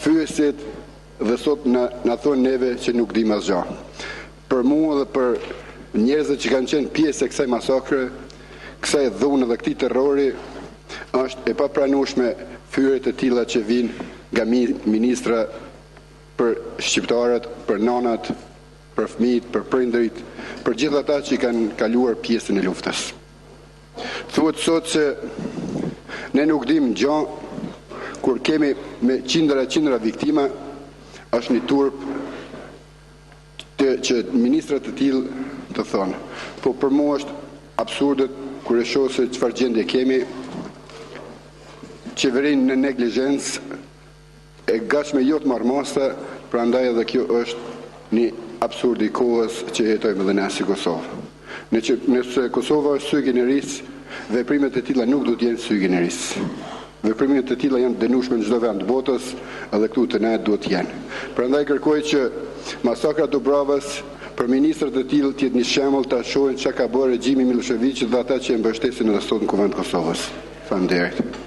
fyesit dhe sot na thonë neve që nuk dim asgjë. Për mua dhe për njerëzit që kanë qenë pjesë e kësaj masakre, kësaj dhune dhe këtij terrori, është e papranueshme fyerje të tilla që vinë nga ministra për shqiptarët, për nanat, për fëmijët, për prindërit, për gjithë ata që kanë kaluar pjesën e luftës. Thuhet sot se ne nuk dim gjë kur kemi me qindra viktima, është një turp që ministrat të tillë të thonë. Po për mua është absurde kur e shoh se çfarë gjendje kemi, qeverinë në neglizhencë e gatshme jo të marrëmosha, prandaj edhe kjo është një absurd i kohës që jetojmë edhe ne si Kosovë. Nëse Kosova është sy generis, veprimet e tilla nuk do të jenë sy generis. Veprimet e tilla janë dënueshme në çdo vend të botës, edhe këtu te ne duhet të jenë. Prandaj kërkoj që masakra e Dubravës për ministrat e tillë të jetë një shembull ta shohin çka ka bërë regjimi Miloševićit dhe ata që e mbështesin edhe sot në Kuvend të Kosovës. Faleminderit.